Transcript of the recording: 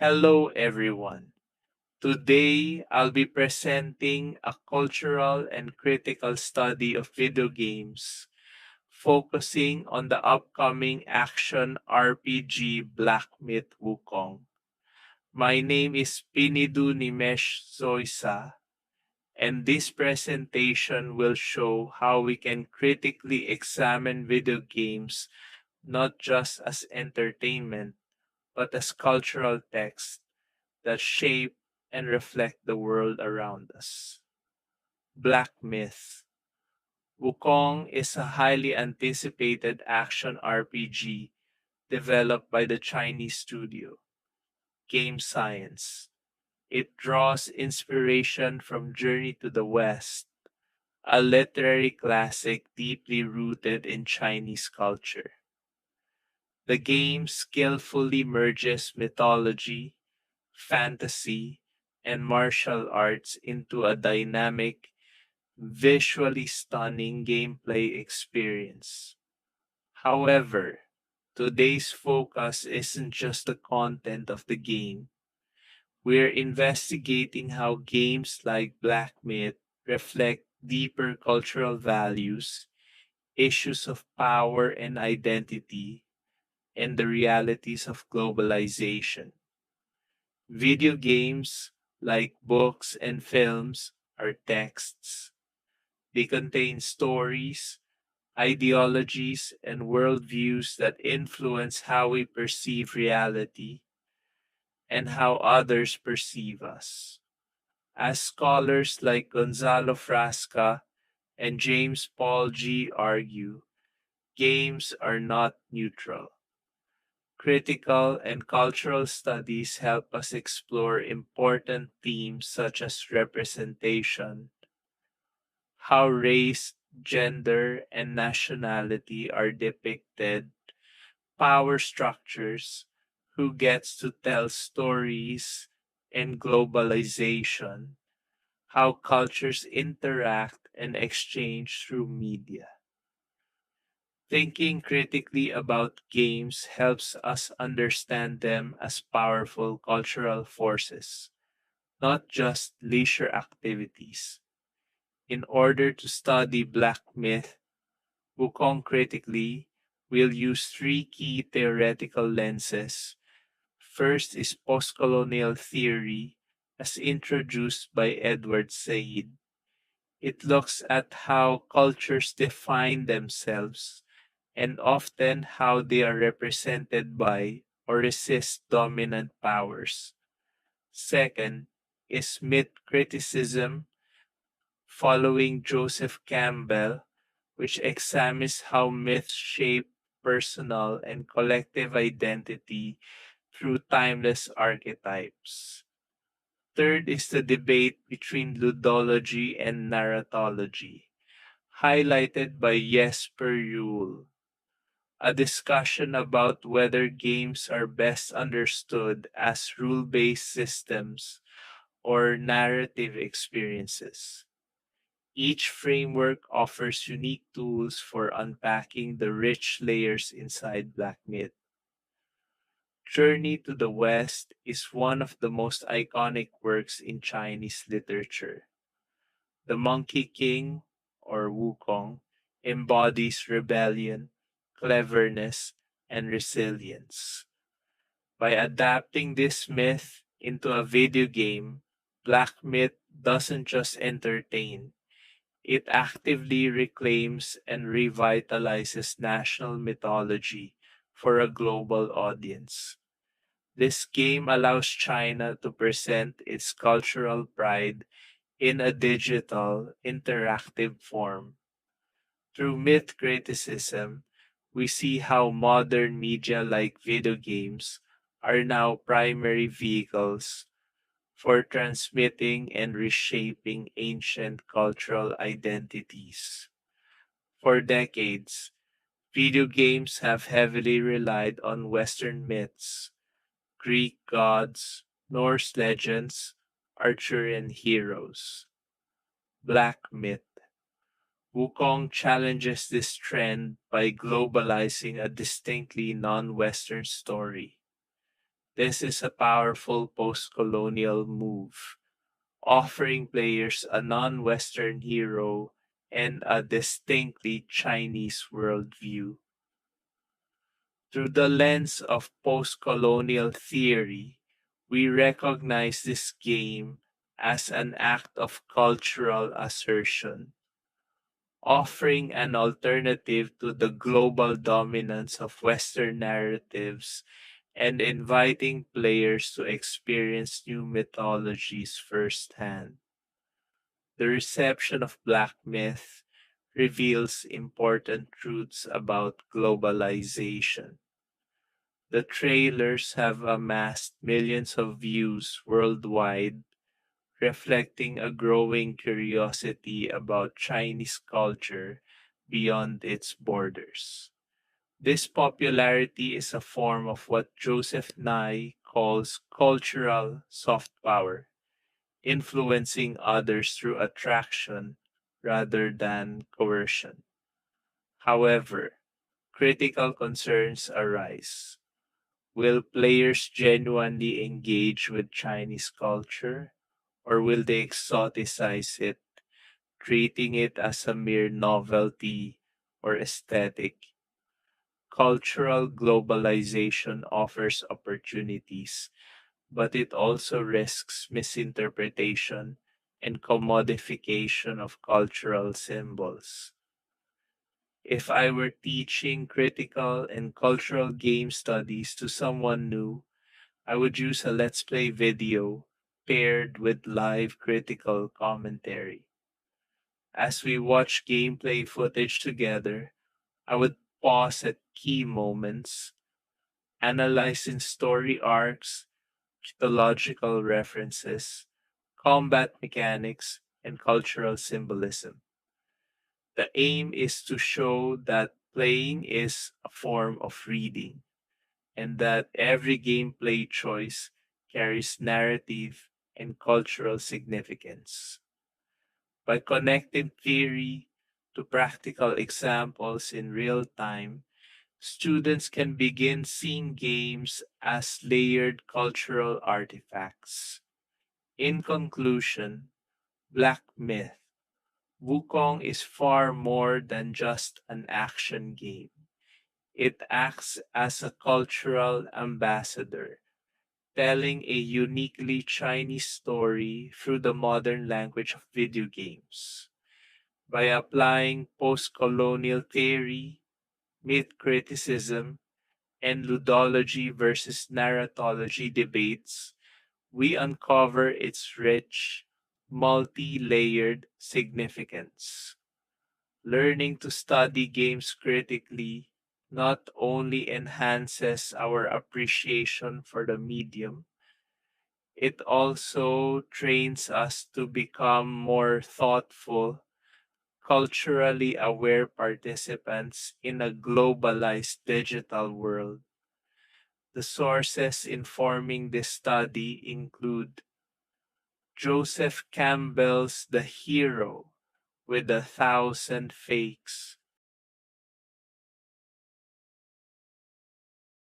Hello, everyone. Today, I'll be presenting a cultural and critical study of video games, focusing on the upcoming action RPG Black Myth Wukong. My name is Pinidu Nimesh Soisa, and this presentation will show how we can critically examine video games not just as entertainment, but as cultural texts that shape and reflect the world around us. Black Myth. Wukong is a highly anticipated action RPG developed by the Chinese studio, Game Science. It draws inspiration from Journey to the West, a literary classic deeply rooted in Chinese culture. The game skillfully merges mythology, fantasy, and martial arts into a dynamic, visually stunning gameplay experience. However, today's focus isn't just the content of the game. We're investigating how games like Black Myth reflect deeper cultural values, issues of power and identity, and the realities of globalization. Video games, like books and films, are texts. They contain stories, ideologies, and worldviews that influence how we perceive reality and how others perceive us. As scholars like Gonzalo Frasca and James Paul G. argue, games are not neutral. Critical and cultural studies help us explore important themes such as representation, how race, gender, and nationality are depicted, power structures, who gets to tell stories, and globalization, how cultures interact and exchange through media. Thinking critically about games helps us understand them as powerful cultural forces, not just leisure activities. In order to study Black Myth, Wukong critically, we'll use three key theoretical lenses. First is postcolonial theory, as introduced by Edward Said. It looks at how cultures define themselves and often how they are represented by or resist dominant powers. Second is myth criticism, following Joseph Campbell, which examines how myths shape personal and collective identity through timeless archetypes. Third is the debate between ludology and narratology, highlighted by Jesper Juhl, a discussion about whether games are best understood as rule-based systems or narrative experiences. Each framework offers unique tools for unpacking the rich layers inside Black Myth. Journey to the West is one of the most iconic works in Chinese literature. The Monkey King, or Wukong, embodies rebellion, cleverness, and resilience. By adapting this myth into a video game, Black Myth doesn't just entertain, it actively reclaims and revitalizes national mythology for a global audience. This game allows China to present its cultural pride in a digital, interactive form. Through myth criticism, we see how modern media like video games are now primary vehicles for transmitting and reshaping ancient cultural identities. For decades, video games have heavily relied on Western myths, Greek gods, Norse legends, Arthurian heroes. Black Myth. Wukong challenges this trend by globalizing a distinctly non Western story. This is a powerful post-colonial move, offering players a non-Western hero and a distinctly Chinese worldview. Through the lens of post-colonial theory, we recognize this game as an act of cultural assertion, offering an alternative to the global dominance of Western narratives and inviting players to experience new mythologies firsthand. The reception of Black Myth reveals important truths about globalization. The trailers have amassed millions of views worldwide, reflecting a growing curiosity about Chinese culture beyond its borders. This popularity is a form of what Joseph Nye calls cultural soft power, influencing others through attraction rather than coercion. However, critical concerns arise. Will players genuinely engage with Chinese culture, or will they exoticize it, treating it as a mere novelty or aesthetic? Cultural globalization offers opportunities, but it also risks misinterpretation and commodification of cultural symbols. If I were teaching critical and cultural game studies to someone new, I would use a Let's Play video paired with live critical commentary. As we watch gameplay footage together, I would pause at key moments, analyzing story arcs, mythological references, combat mechanics, and cultural symbolism. The aim is to show that playing is a form of reading and that every gameplay choice carries narrative and cultural significance. By connecting theory to practical examples in real time, students can begin seeing games as layered cultural artifacts. In conclusion, Black Myth, Wukong is far more than just an action game. It acts as a cultural ambassador, telling a uniquely Chinese story through the modern language of video games. By applying post-colonial theory, myth criticism, and ludology versus narratology debates, we uncover its rich, multi-layered significance. Learning to study games critically not only enhances our appreciation for the medium, it also trains us to become more thoughtful, culturally aware participants in a globalized digital world. The sources informing this study include Joseph Campbell's The Hero with a Thousand Fakes,